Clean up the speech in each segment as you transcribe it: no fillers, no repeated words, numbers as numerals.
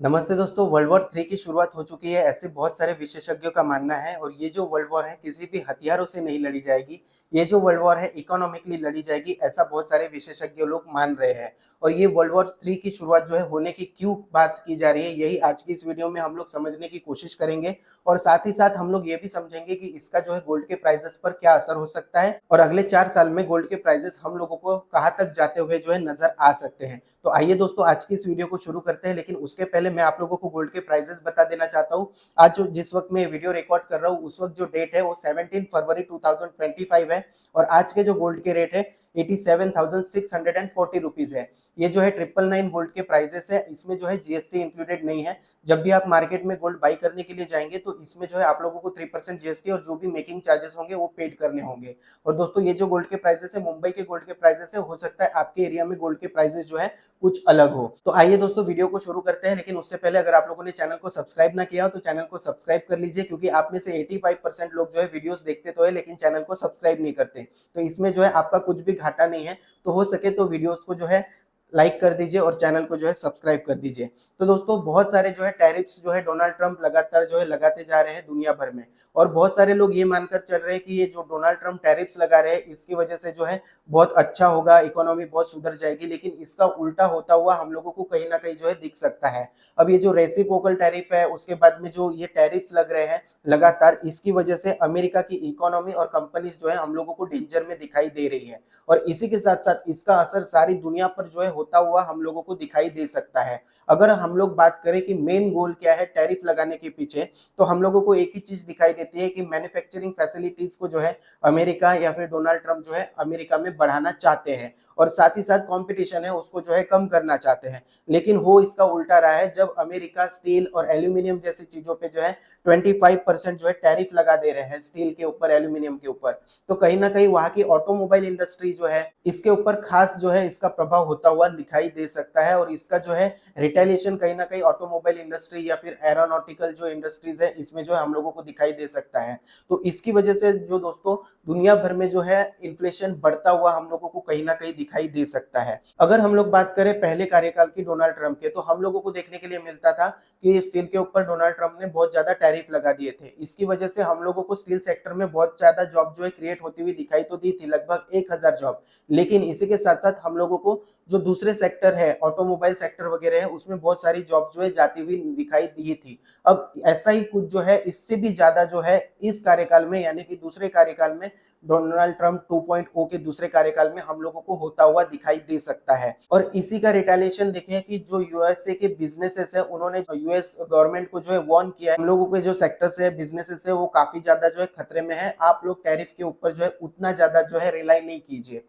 नमस्ते दोस्तों, world war 3 की शुरुआत हो चुकी है। ऐसे बहुत सारे विशेषज्ञों का मानना है और ये जो वर्ल्ड वॉर है किसी भी हथियारों से नहीं लड़ी जाएगी। ये जो वर्ल्ड वॉर है इकोनॉमिकली लड़ी जाएगी, ऐसा बहुत सारे विशेषज्ञ लोग मान रहे हैं। और ये वर्ल्ड वॉर 3 की शुरुआत जो है होने की क्यों बात की जा रही है, यही आज की इस वीडियो में हम लोग समझने की कोशिश करेंगे। और साथ ही साथ हम लोग ये भी समझेंगे कि इसका जो है गोल्ड के प्राइसेस पर क्या असर हो सकता है और अगले 4 साल में गोल्ड के प्राइसेस हम लोगों को कहाँ तक जाते हुए जो है नजर आ सकते हैं। तो आइए दोस्तों, आज की इस वीडियो को शुरू करते हैं, लेकिन उसके पहले मैं आप लोगों को गोल्ड के प्राइसेस बता देना चाहता हूँ। आज जो जिस वक्त मैं वीडियो रिकॉर्ड कर रहा हूँ उस वक्त जो डेट है वो 17 फरवरी 2025 है और आज के जो गोल्ड के रेट है 87,640 रुपीज है। ये जो है 999 गोल्ड के प्राइसेस है, इसमें जो है जीएसटी इंक्लूडेड नहीं है। जब भी आप मार्केट में गोल्ड बाई करने के लिए जाएंगे तो इसमें जो है आप लोगों को 3% जीएसटी और जो भी मेकिंग चार्जेस होंगे वो पेड करने होंगे। और दोस्तों, ये जो गोल्ड के प्राइसेस है मुंबई के गोल्ड के प्राइसेस है, हो सकता है आपके एरिया में गोल्ड के प्राइसेस जो है कुछ अलग हो। तो आइए दोस्तों, वीडियो को शुरू करते हैं, लेकिन उससे पहले अगर आप लोगों ने चैनल को सब्सक्राइब ना किया हो तो चैनल को सब्सक्राइब कर लीजिए, क्योंकि आप में से 85% लोग जो है वीडियोस देखते तो है लेकिन चैनल को सब्सक्राइब नहीं करते। तो इसमें जो है आपका कुछ भी घाटा नहीं है। तो हो सके तो वीडियोस को जो है लाइक कर दीजिए और चैनल को जो है सब्सक्राइब कर दीजिए। तो दोस्तों, बहुत सारे जो है टैरिफ्स जो है डोनाल्ड ट्रंप लगातार जो है लगाते जा रहे हैं दुनिया भर में। और बहुत सारे लोग ये मानकर चल रहे हैं कि ये जो डोनाल्ड ट्रंप टैरिफ्स लगा रहे हैं इसकी वजह से जो है बहुत अच्छा होगा, इकोनॉमी बहुत सुधर जाएगी, लेकिन इसका उल्टा होता हुआ हम लोगों को कहीं ना कहीं जो है दिख सकता है। अब ये जो रेसिप्रोकल टैरिफ है, उसके बाद में जो ये टैरिफ्स लग रहे हैं लगातार, इसकी वजह से अमेरिका की इकोनॉमी और कंपनीज जो है हम लोगों को डेंजर में दिखाई दे रही है। और इसी के साथ साथ इसका असर सारी दुनिया पर जो है होता हुआ हम लोगों को दिखाई दे सकता है। अगर हम लोग बात करें कि मेन गोल क्या है टैरिफ लगाने के पीछे, तो हम लोगों को एक ही चीज दिखाई देती है कि मैन्युफैक्चरिंग फैसिलिटीज को जो है अमेरिका या फिर डोनाल्ड ट्रंप जो है अमेरिका में बढ़ाना चाहते हैं और साथ ही साथ कंपटीशन है उसको जो है कम करना चाहते हैं। लेकिन हो इसका उल्टा रहा है, जब अमेरिका स्टील और एल्यूमिनियम जैसी चीजों पे जो है 25% जो है टैरिफ लगा दे रहे हैं स्टील के ऊपर, एल्यूमिनियम के ऊपर। तो कहीं ना कहीं वहां की ऑटोमोबाइल इंडस्ट्री जो है इसके ऊपर खास जो है इसका प्रभाव होता हुआ दिखाई दे सकता है और इसका जो है रिटेलिएशन कहीं ना कहीं ऑटोमोबाइल इंडस्ट्री या फिर एरोनॉटिकल जो इंडस्ट्रीज है इसमें जो है हम लोगों को दिखाई दे सकता है। तो इसकी वजह से जो दोस्तों दुनिया भर में जो है इन्फ्लेशन बढ़ता हुआ हम लोगों को कहीं ना कहीं दिखाई दे सकता है। अगर हम लोग बात करें पहले कार्यकाल की डोनाल्ड ट्रंप के, तो हम लोगों को देखने के लिए मिलता था कि स्टील के ऊपर डोनाल्ड ट्रंप ने बहुत ज्यादा टैरिफ लगा दिए थे। इसकी वजह से हम लोगों को स्टील सेक्टर में बहुत ज्यादा जॉब जो है क्रिएट होती हुई दिखाई तो दी थी, लगभग 1,000 जॉब। लेकिन इसी के साथ साथ हम लोगों को जो दूसरे सेक्टर है ऑटोमोबाइल सेक्टर वगैरह है उसमें बहुत सारी जॉब जो है जाती हुई दिखाई दी थी। अब ऐसा ही कुछ जो है इससे भी ज्यादा जो है इस कार्यकाल में, यानी कि दूसरे कार्यकाल में, डोनाल्ड ट्रंप 2.0 के दूसरे कार्यकाल में हम लोगों को होता हुआ दिखाई दे सकता है। और इसी का रिटेलिएशन देखें कि जो यूएसए के बिजनेसेस है उन्होंने यूएस गवर्नमेंट को जो है वार्न किया है, हम लोगों के जो सेक्टर्स है बिजनेसेस है वो काफी ज्यादा जो है खतरे में है, आप लोग टैरिफ के ऊपर जो है उतना ज्यादा जो है रिलाई नहीं कीजिए।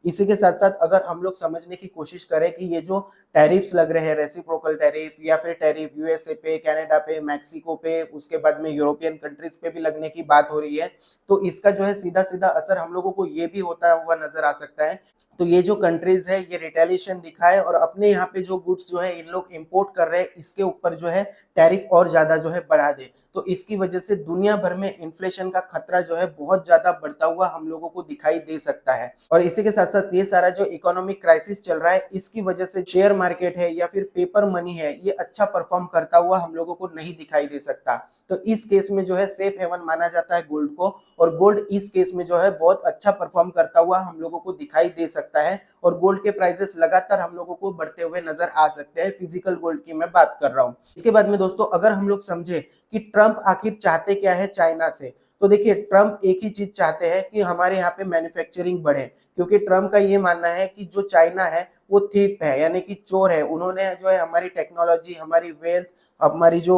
इसी के साथ साथ अगर हम लोग समझने की कोशिश करें कि ये जो टैरिफ्स लग रहे हैं, रेसिप्रोकल टैरिफ या फिर टैरिफ यूएसए पे, कनाडा पे, मैक्सिको पे, उसके बाद में यूरोपियन कंट्रीज पे भी लगने की बात हो रही है, तो इसका जो है सीधा सीधा असर हम लोगों को ये भी होता हुआ नजर आ सकता है। तो ये जो कंट्रीज है ये रिटेलिएशन दिखाए और अपने यहाँ पे जो गुड्स जो है इन लोग इंपोर्ट कर रहे हैं इसके ऊपर जो है टैरिफ और ज्यादा जो है बढ़ा दे, तो इसकी वजह से दुनिया भर में इन्फ्लेशन का खतरा जो है बहुत ज्यादा बढ़ता हुआ हम लोगों को दिखाई दे सकता है। और इसी के साथ साथ ये सारा जो इकोनॉमिक क्राइसिस चल रहा है इसकी वजह से शेयर मार्केट है या फिर पेपर मनी है ये अच्छा परफॉर्म करता हुआ हम लोगों को नहीं दिखाई दे सकता। तो इस केस में जो है सेफ हेवन माना जाता है गोल्ड को, और गोल्ड इस केस में जो है बहुत अच्छा परफॉर्म करता हुआ हम लोगों को दिखाई दे सकता है और गोल्ड के प्राइसेस लगातार हम लोगों को बढ़ते हुए नजर आ सकते हैं। फिजिकल गोल्ड की मैं बात कर रहा हूँ। इसके बाद में दोस्तों, अगर हम लोग समझे कि ट्रंप आखिर चाहते क्या है चाइना से, तो देखिए ट्रंप एक ही चीज चाहते हैं कि हमारे यहाँ पे मैन्युफैक्चरिंग बढ़े, क्योंकि ट्रंप का ये मानना है कि जो चाइना है वो थीप है, यानी कि चोर है। उन्होंने जो है हमारी टेक्नोलॉजी, हमारी वेल्थ, हमारी जो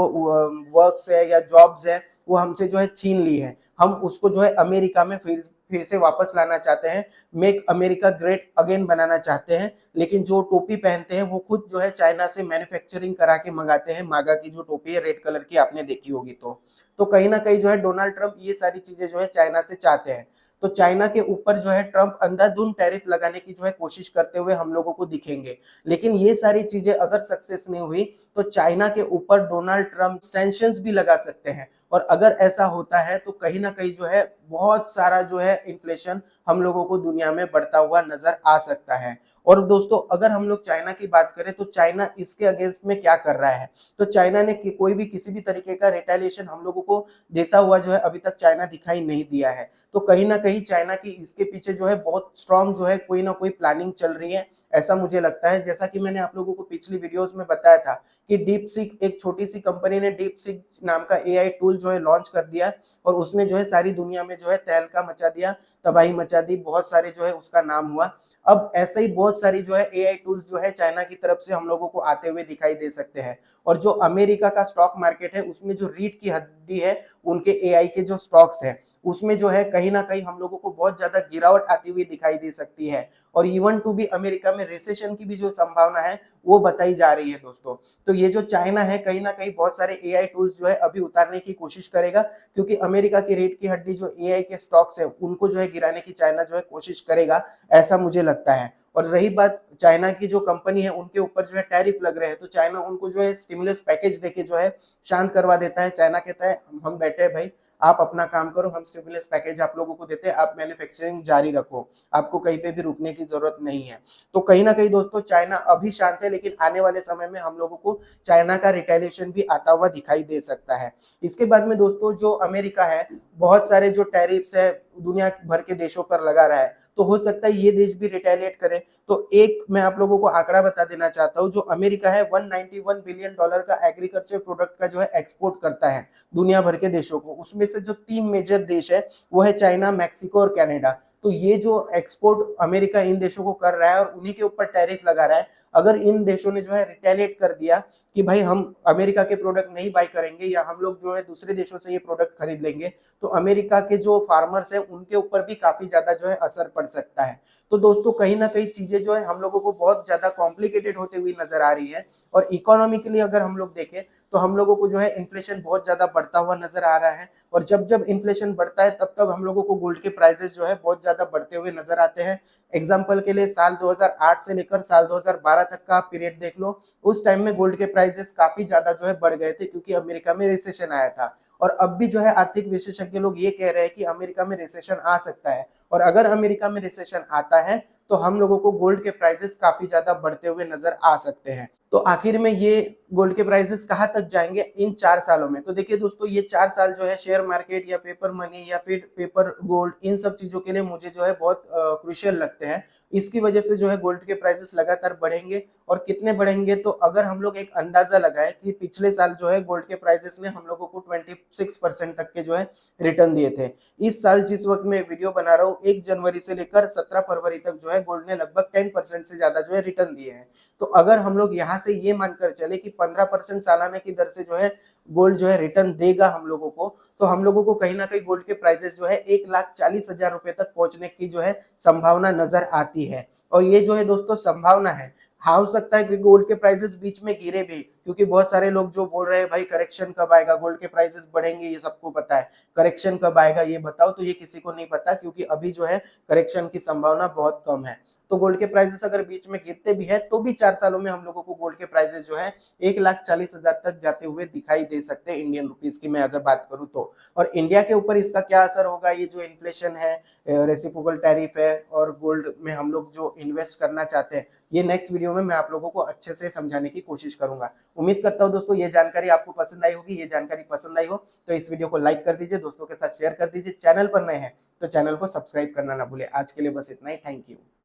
वर्क्स है या जॉब्स है वो हमसे जो है छीन ली है। हम उसको जो है अमेरिका में फिर से वापस लाना चाहते हैं, मेक अमेरिका ग्रेट अगेन बनाना चाहते हैं। लेकिन जो टोपी पहनते हैं वो खुद जो है चाइना से मैन्युफैक्चरिंग करा के मंगाते हैं। मागा की जो टोपी है रेड कलर की, आपने देखी होगी। तो कहीं ना कहीं जो है डोनाल्ड ट्रंप ये सारी चीजें जो है चाइना से चाहते हैं। तो चाइना के ऊपर जो है ट्रंप अंधाधुंध टैरिफ लगाने की जो है कोशिश करते हुए हम लोगों को दिखेंगे। लेकिन ये सारी चीजें अगर सक्सेस नहीं हुई तो चाइना के ऊपर डोनाल्ड ट्रंप सैंक्शंस भी लगा सकते हैं। और अगर ऐसा होता है तो कहीं ना कहीं जो है बहुत सारा जो है इन्फ्लेशन हम लोगों को दुनिया में बढ़ता हुआ नजर आ सकता है। और दोस्तों अगर हम लोग चाइना की बात करें तो चाइना इसके अगेंस्ट में क्या कर रहा है, तो चाइना ने कोई भी किसी भी तरीके का रिटेलिएशन हम लोगों को देता हुआ जो है अभी तक चाइना दिखाई नहीं दिया है। तो कहीं ना कहीं चाइना की इसके पीछे जो है बहुत स्ट्रांग जो है कोई ना कोई प्लानिंग चल रही है, ऐसा मुझे लगता है। जैसा कि मैंने आप लोगों को पिछली वीडियोस में बताया था कि डीप सीक, एक छोटी सी कंपनी ने डीप सीक नाम का एआई टूल जो है लॉन्च कर दिया और उसने जो है सारी दुनिया में जो है तहलका मचा दिया, तबाही मचा दी, बहुत सारे जो है उसका नाम हुआ। अब ऐसे ही बहुत सारी जो है एआई टूल्स जो है चाइना की तरफ से हम लोगों को आते हुए दिखाई दे सकते हैं। और जो अमेरिका का स्टॉक मार्केट है उसमें जो रीट की हड्डी है उनके एआई के जो स्टॉक्स है उसमें जो है कहीं ना कहीं हम लोगों को बहुत ज्यादा गिरावट आती हुई दिखाई दे सकती है। और इवन टू भी अमेरिका में रिसेशन की भी जो संभावना है वो बताई जा रही है दोस्तों। तो ये जो चाइना है कहीं ना कहीं बहुत सारे एआई टूल्स जो है अभी उतारने की कोशिश करेगा, क्योंकि अमेरिका की रेट की हड्डी जो एआई के स्टॉक्स है उनको जो है गिराने की चाइना जो है कोशिश करेगा, ऐसा मुझे लगता है। और रही बात चाइना की जो कंपनी है उनके ऊपर जो है टैरिफ लग रहे हैं, तो चाइना उनको जो है स्टिमुलस पैकेज देके जो है शांत करवा देता है। चाइना कहता है हम बैठे हैं भाई, आप अपना काम करो, हम स्टिमुलस पैकेज आप लोगों को देते हैं, आप मैन्युफैक्चरिंग जारी रखो, आपको कहीं पे भी रुकने की जरूरत नहीं है। तो कहीं ना कहीं दोस्तों चाइना अभी शांत है, लेकिन आने वाले समय में हम लोगों को चाइना का रिटेलिएशन भी आता हुआ दिखाई दे सकता है। इसके बाद में दोस्तों जो अमेरिका है बहुत सारे जो टैरिफ्स है दुनिया भर के देशों पर लगा रहा है, तो हो सकता है ये देश भी रिटेलिएट करे। तो एक मैं आप लोगों को आंकड़ा बता देना चाहता हूं, जो अमेरिका है 191 बिलियन डॉलर का एग्रीकल्चर प्रोडक्ट का जो है एक्सपोर्ट करता है दुनिया भर के देशों को। उसमें से जो 3 मेजर देश है वो है चाइना, मैक्सिको और कनाडा। तो ये जो एक्सपोर्ट अमेरिका इन देशों को कर रहा है और उन्हीं के ऊपर टैरिफ लगा रहा है, अगर इन देशों ने जो है रिटेलिएट कर दिया कि भाई हम अमेरिका के प्रोडक्ट नहीं बाय करेंगे या हम लोग जो है दूसरे देशों से ये प्रोडक्ट खरीद लेंगे, तो अमेरिका के जो फार्मर्स हैं उनके ऊपर भी काफी ज्यादा जो है असर पड़ सकता है। तो दोस्तों कहीं ना कहीं चीजें जो है हम लोगों को बहुत ज्यादा कॉम्प्लिकेटेड होते हुए नजर आ रही है। और इकोनॉमिकली अगर हम लोग देखें तो हम लोगों को जो है इन्फ्लेशन बहुत ज्यादा बढ़ता हुआ नजर आ रहा है। और जब जब इन्फ्लेशन बढ़ता है तब तब हम लोगों को गोल्ड के प्राइसेस जो है बहुत ज्यादा बढ़ते हुए नजर आते हैं। एग्जाम्पल के लिए साल 2008 से लेकर साल 2012 तक का पीरियड देख लो, उस टाइम में गोल्ड के प्राइसेस काफी ज्यादा जो है बढ़ गए थे, क्योंकि अमेरिका में रिसेशन आया था। और अब भी जो है आर्थिक विशेषज्ञ लोग ये कह रहे हैं कि अमेरिका में रिसेशन आ सकता है, और अगर अमेरिका में रिसेशन आता है तो हम लोगों को गोल्ड के प्राइसेस काफी ज्यादा बढ़ते हुए नजर आ सकते हैं। तो आखिर में ये गोल्ड के प्राइसेस कहाँ तक जाएंगे इन 4 सालों में? तो देखिए दोस्तों ये 4 साल जो है शेयर मार्केट या पेपर मनी या फिर पेपर गोल्ड इन सब चीजों के लिए मुझे जो है बहुत क्रुशियल लगते हैं। इसकी वजह से जो है गोल्ड के प्राइसेस लगातार बढ़ेंगे। और कितने बढ़ेंगे, तो अगर हम लोग एक अंदाजा लगाए कि पिछले साल जो है गोल्ड के प्राइसेस ने हम लोगों को 26% तक के जो है रिटर्न दिए थे। इस साल जिस वक्त मैं वीडियो बना रहा हूँ 1 जनवरी से लेकर 17 फरवरी तक जो है गोल्ड ने लगभग 10% से ज्यादा जो है रिटर्न दिए हैं। तो अगर हम लोग यहाँ से ये मानकर चले कि 15% सालाना की दर से जो है गोल्ड जो है रिटर्न देगा हम लोगों को, तो हम लोगों को कहीं ना कहीं गोल्ड के प्राइसेस जो है 1,40,000 रुपए तक पहुंचने की जो है संभावना नजर आती है। और ये जो है दोस्तों संभावना है, हो सकता है कि गोल्ड के प्राइसेस बीच में गिरे भी, क्योंकि बहुत सारे लोग जो बोल रहे हैं भाई करेक्शन कब आएगा, गोल्ड के प्राइसेस बढ़ेंगे ये सबको पता है, करेक्शन कब आएगा ये बताओ, तो ये किसी को नहीं पता, क्योंकि अभी जो है करेक्शन की संभावना बहुत कम है। तो गोल्ड के प्राइसेस अगर बीच में गिरते भी है तो भी 4 सालों में हम लोगों को गोल्ड के प्राइसेस जो है 1,40,000 तक जाते हुए दिखाई दे सकते हैं इंडियन रुपीस की मैं अगर बात करूं तो। और इंडिया के ऊपर इसका क्या असर होगा, ये जो इन्फ्लेशन है, रेसिप्रोकल टैरिफ है और गोल्ड में हम लोग जो इन्वेस्ट करना चाहते हैं, ये नेक्स्ट वीडियो में मैं आप लोगों को अच्छे से समझाने की कोशिश करूंगा। उम्मीद करता हूं दोस्तों ये जानकारी आपको पसंद आई होगी। ये जानकारी पसंद आई हो तो इस वीडियो को लाइक कर दीजिए, दोस्तों के साथ शेयर कर दीजिए। चैनल पर नए हैं तो चैनल को सब्सक्राइब करना ना भूले। आज के लिए बस इतना ही, थैंक यू।